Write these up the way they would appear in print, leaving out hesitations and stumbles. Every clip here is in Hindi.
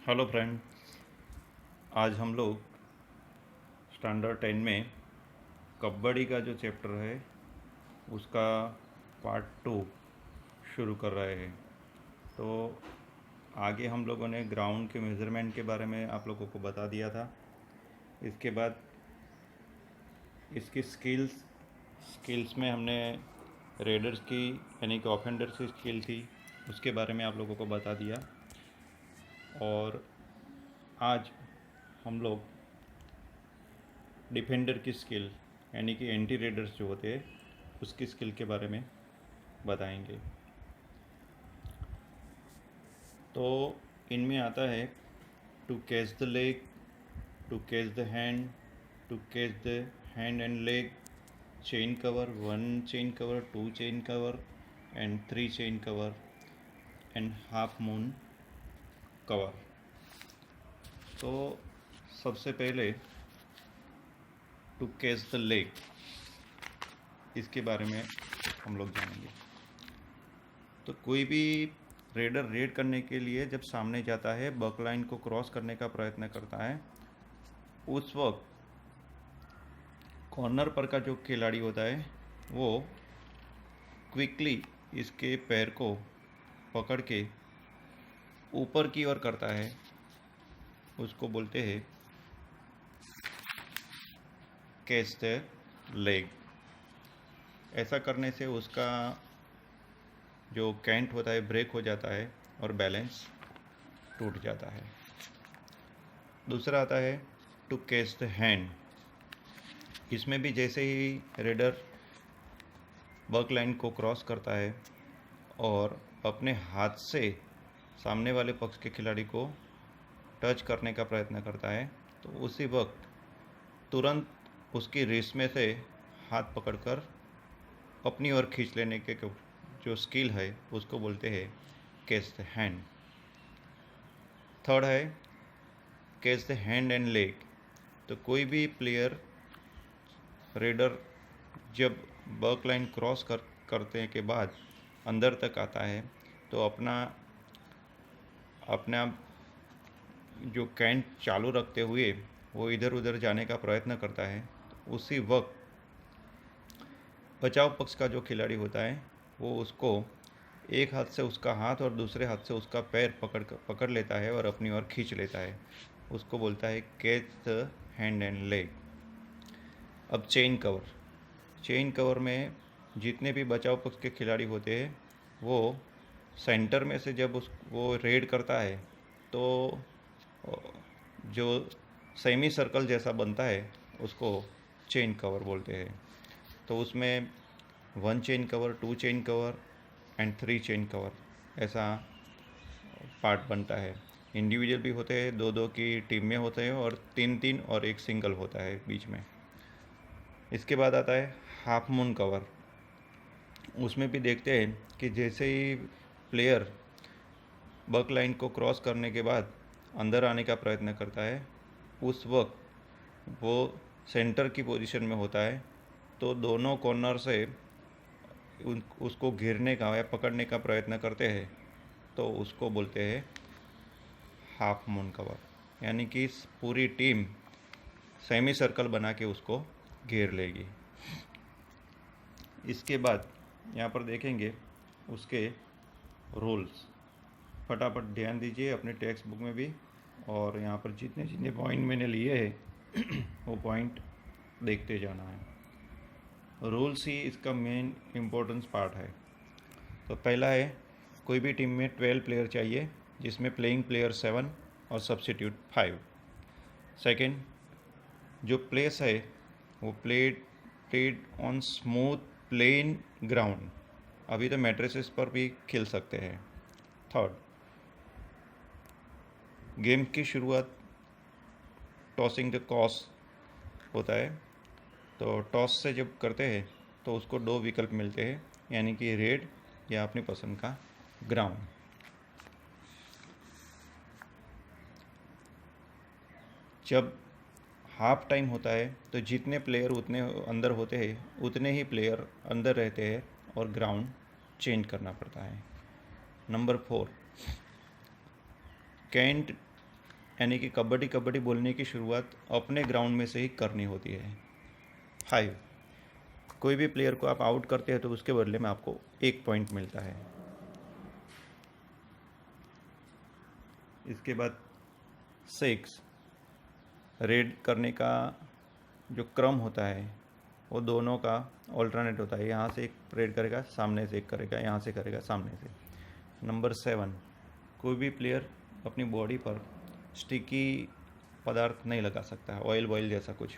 हेलो फ्रेंड्स, आज हम लोग स्टैंडर्ड 10 में कबड्डी का जो चैप्टर है उसका पार्ट 2 शुरू कर रहे हैं। तो आगे हम लोगों ने ग्राउंड के मेज़रमेंट के बारे में आप लोगों को बता दिया था। इसके बाद इसकी स्किल्स में हमने रेडर्स की यानी कि ऑफेंडर्स की स्किल थी, उसके बारे में आप लोगों को बता दिया। और आज हम लोग डिफेंडर की स्किल यानी कि एंटी रेडर्स जो होते हैं उसकी स्किल के बारे में बताएंगे। तो इनमें आता है to catch the leg, to catch the hand, to catch the hand and leg, chain cover, 1 chain cover, 2 chain cover and 3 chain cover and half moon cover. तो सबसे पहले टू कैच द लेग, इसके बारे में हम लोग जानेंगे। तो कोई भी रेडर रेड करने के लिए जब सामने जाता है, बक लाइन को क्रॉस करने का प्रयत्न करता है, उस वक्त कॉर्नर पर का जो खिलाड़ी होता है वो क्विकली इसके पैर को पकड़ के ऊपर की ओर करता है, उसको बोलते हैं कैच द लेग। ऐसा करने से उसका जो कैंट होता है ब्रेक हो जाता है और बैलेंस टूट जाता है। दूसरा आता है टू कैच द हैंड। इसमें भी जैसे ही रेडर बक लाइन को क्रॉस करता है और अपने हाथ से सामने वाले पक्ष के खिलाड़ी को टच करने का प्रयत्न करता है, तो उसी वक्त तुरंत उसकी रिस्ट में से हाथ पकड़कर अपनी ओर खींच लेने के जो स्किल है उसको बोलते हैं कैच द हैंड। थर्ड है catch the hand and leg. तो कोई भी प्लेयर रेडर जब बक लाइन क्रॉस करने के बाद अंदर तक आता है तो अपना जो कैंट चालू रखते हुए वो इधर उधर जाने का प्रयत्न करता है। तो उसी वक्त बचाव पक्ष का जो खिलाड़ी होता है वो उसको एक हाथ से उसका हाथ और दूसरे हाथ से उसका पैर पकड़ लेता है और अपनी ओर खींच लेता है, उसको बोलता है catch the hand and leg. अब चेन कवर में जितने भी बचाव पक्ष के खिलाड़ी होते हैं वो सेंटर में से जब वो रेड करता है तो जो सेमी सर्कल जैसा बनता है उसको चेन कवर बोलते हैं। तो उसमें 1 chain cover, 2 chain cover and 3 chain cover ऐसा पार्ट बनता है। इंडिविजुअल भी होते हैं, 2-2 की टीम में होते हैं और 3-3 और एक सिंगल होता है बीच में। इसके बाद आता है हाफ मून कवर। उसमें भी देखते हैं कि जैसे ही प्लेयर बक लाइन को क्रॉस करने के बाद अंदर आने का प्रयत्न करता है, उस वक्त वो सेंटर की पोजीशन में होता है, तो दोनों कॉर्नर से उसको घेरने का या पकड़ने का प्रयत्न करते हैं, तो उसको बोलते हैं हाफ मून कवर। यानी कि पूरी टीम सेमी सर्कल बना के उसको घेर लेगी। इसके बाद यहाँ पर देखेंगे उसके रूल्स। फटाफट ध्यान दीजिए अपने टेक्स्ट बुक में भी, और यहाँ पर जितने जितने पॉइंट मैंने लिए हैं वो पॉइंट देखते जाना है। रूल्स ही इसका मेन इम्पोर्टेंस पार्ट है। तो पहला है कोई भी टीम में 12 प्लेयर चाहिए जिसमें प्लेइंग प्लेयर 7 और सब्स्टिट्यूट 5। सेकंड, जो प्लेस है वो played on smooth plain ground, अभी तो मैट्रेसेस पर भी खेल सकते हैं। थर्ड, गेम की शुरुआत टॉसिंग द कॉस होता है। तो टॉस से जब करते हैं तो उसको 2 विकल्प मिलते हैं, यानी कि रेड या अपनी पसंद का ग्राउंड। जब हाफ टाइम होता है तो जितने प्लेयर उतने अंदर होते हैं उतने ही प्लेयर अंदर रहते हैं और ग्राउंड चेंज करना पड़ता है। नंबर 4, कैंट यानी कि कबड्डी कबड्डी बोलने की शुरुआत अपने ग्राउंड में से ही करनी होती है। 5, कोई भी प्लेयर को आप आउट करते हैं तो उसके बदले में आपको 1 पॉइंट मिलता है। इसके बाद 6, रेड करने का जो क्रम होता है वो दोनों का ऑल्टरनेट होता है। यहाँ से एक रेड करेगा, सामने से एक करेगा, यहाँ से करेगा, सामने से। नंबर 7, कोई भी प्लेयर अपनी बॉडी पर स्टिकी पदार्थ नहीं लगा सकता, ऑयल वॉयल जैसा कुछ।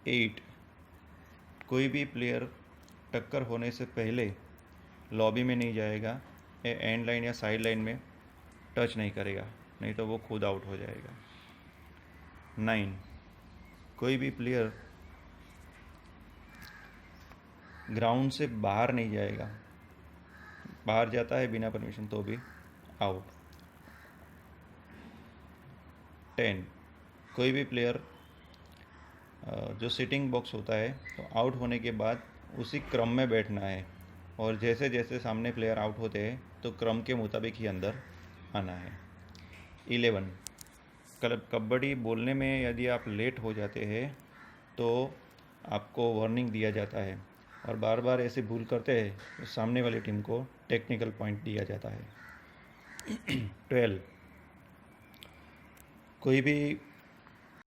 8, कोई भी प्लेयर टक्कर होने से पहले लॉबी में नहीं जाएगा, एंड लाइन या साइड लाइन में टच नहीं करेगा, नहीं तो वो खुद आउट हो जाएगा। 9, कोई भी प्लेयर ग्राउंड से बाहर नहीं जाएगा, बाहर जाता है बिना परमिशन तो भी आउट। 10, कोई भी प्लेयर जो सिटिंग बॉक्स होता है तो आउट होने के बाद उसी क्रम में बैठना है, और जैसे जैसे सामने प्लेयर आउट होते हैं तो क्रम के मुताबिक ही अंदर आना है। 11, कबड्डी बोलने में यदि आप लेट हो जाते हैं तो आपको वार्निंग दिया जाता है, और बार बार ऐसे भूल करते हैं तो सामने वाली टीम को टेक्निकल पॉइंट दिया जाता है। 12, कोई भी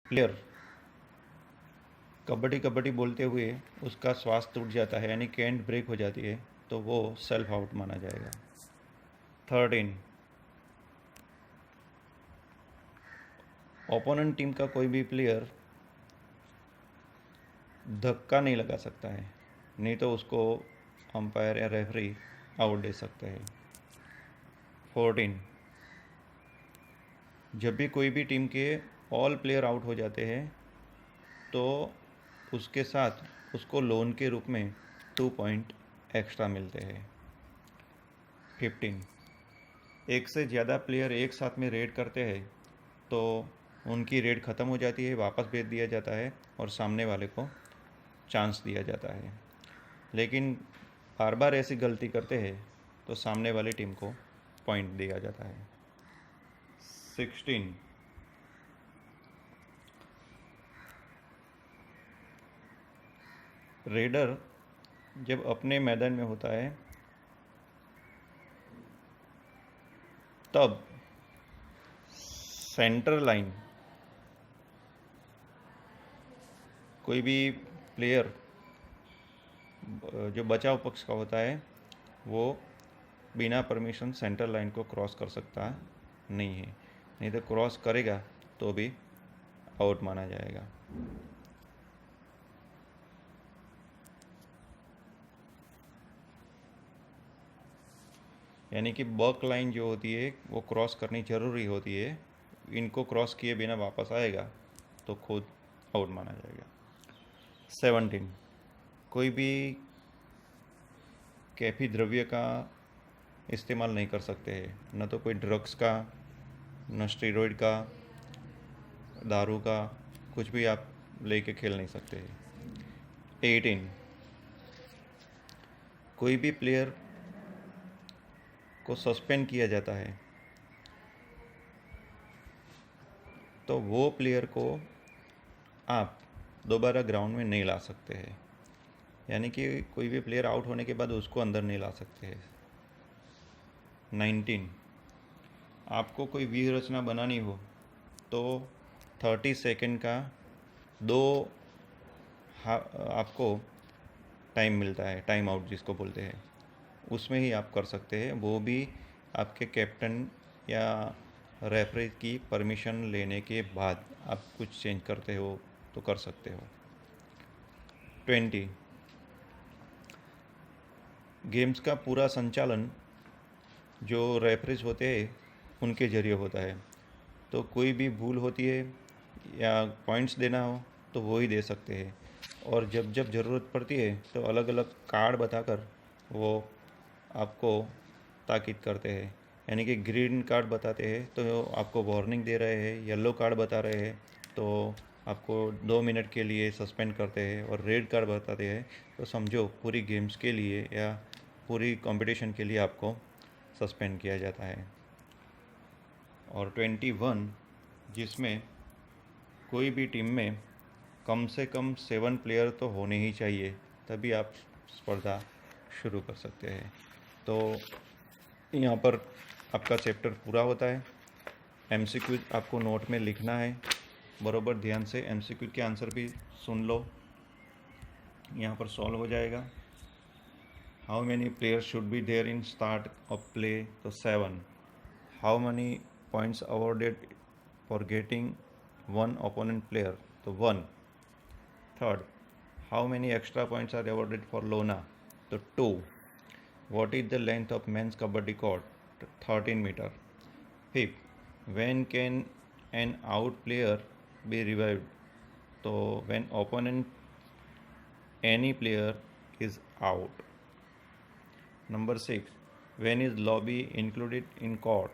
प्लेयर कबड्डी कबड्डी बोलते हुए उसका श्वास टूट जाता है, यानी कैंट ब्रेक हो जाती है, तो वो सेल्फ आउट माना जाएगा। 13, ओपोनेंट टीम का कोई भी प्लेयर धक्का नहीं लगा सकता है, नहीं तो उसको अंपायर या रेफरी आउट दे सकते हैं। 14, जब भी कोई भी टीम के ऑल प्लेयर आउट हो जाते हैं तो उसके साथ उसको लोन के रूप में 2 पॉइंट एक्स्ट्रा मिलते हैं। 15, एक से ज़्यादा प्लेयर एक साथ में रेड करते हैं तो उनकी रेड ख़त्म हो जाती है, वापस भेज दिया जाता है और सामने वाले को चांस दिया जाता है। लेकिन बार बार ऐसी गलती करते हैं तो सामने वाली टीम को पॉइंट दिया जाता है। 16, रेडर जब अपने मैदान में होता है तब सेंटर लाइन कोई भी प्लेयर जो बचाव पक्ष का होता है वो बिना परमिशन सेंटर लाइन को क्रॉस कर सकता नहीं है, नहीं तो क्रॉस करेगा तो भी आउट माना जाएगा। यानी कि बक लाइन जो होती है वो क्रॉस करनी ज़रूरी होती है, इनको क्रॉस किए बिना वापस आएगा तो खुद आउट माना जाएगा। 17, कोई भी कैफी द्रव्य का इस्तेमाल नहीं कर सकते हैं, न तो कोई ड्रग्स का, न स्टेरॉइड का, दारू का, कुछ भी आप लेके खेल नहीं सकते हैं। 18, कोई भी प्लेयर को सस्पेंड किया जाता है तो वो प्लेयर को आप दोबारा ग्राउंड में नहीं ला सकते हैं, यानी कि कोई भी प्लेयर आउट होने के बाद उसको अंदर नहीं ला सकते हैं। 19, आपको कोई व्यूह रचना बनानी हो तो 30 सेकंड का आपको टाइम मिलता है, टाइम आउट जिसको बोलते हैं, उसमें ही आप कर सकते हैं, वो भी आपके कैप्टन या रेफरी की परमिशन लेने के बाद। आप कुछ चेंज करते हो तो कर सकते हो। 20, गेम्स का पूरा संचालन जो रेफरीज होते हैं उनके ज़रिए होता है, तो कोई भी भूल होती है या पॉइंट्स देना हो तो वो ही दे सकते हैं, और जब जब ज़रूरत पड़ती है तो अलग अलग कार्ड बताकर वो आपको ताकीद करते हैं। यानी कि ग्रीन कार्ड बताते हैं तो आपको वार्निंग दे रहे हैं, येलो कार्ड बता रहे हैं तो आपको 2 मिनट के लिए सस्पेंड करते हैं, और रेड कार्ड बताते हैं तो समझो पूरी गेम्स के लिए या पूरी कंपटीशन के लिए आपको सस्पेंड किया जाता है। और 21 जिसमें कोई भी टीम में कम से कम 7 प्लेयर तो होने ही चाहिए, तभी आप स्पर्धा शुरू कर सकते हैं। तो यहाँ पर आपका चैप्टर पूरा होता है। एमसीक्यू आपको नोट में लिखना है, बरोबर ध्यान से एमसीक्यू के आंसर भी सुन लो, यहाँ पर सॉल्व हो जाएगा। How many players should be there in start of play, तो 7। How many points awarded for getting 1 opponent player, तो 1। Third, how many extra points are awarded for lona, तो 2। What is the length of men's kabaddi court? 13 meter. Fifth, when can an out player be revived? So when opponent any player is out. Number 6, when is lobby included in court?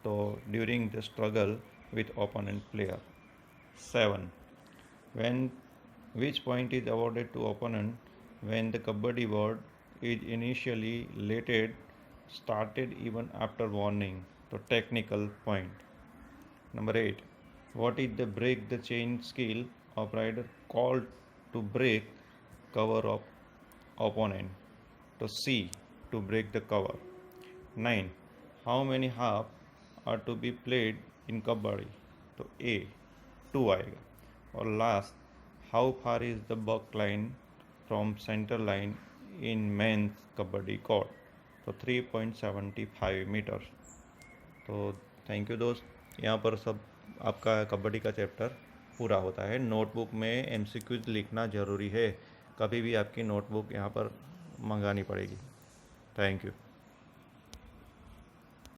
So during the struggle with opponent player. 7, when which point is awarded to opponent when the kabaddi board is initially lated started even after warning, तो technical point. Number 8, what is the break the chain skill of rider called to break cover of opponent, तो C, to break the cover. 9, how many half are to be played in kabaddi, तो A, 2 आएगा। और last, how far is the buck line from center line इन मेंस कबड्डी कोर्ट, तो 3.75 मीटर। तो थैंक यू दोस्त, यहाँ पर सब आपका कबड्डी का चैप्टर पूरा होता है। नोटबुक में एमसीक्यूज लिखना ज़रूरी है, कभी भी आपकी नोटबुक यहाँ पर मंगानी पड़ेगी। Thank you.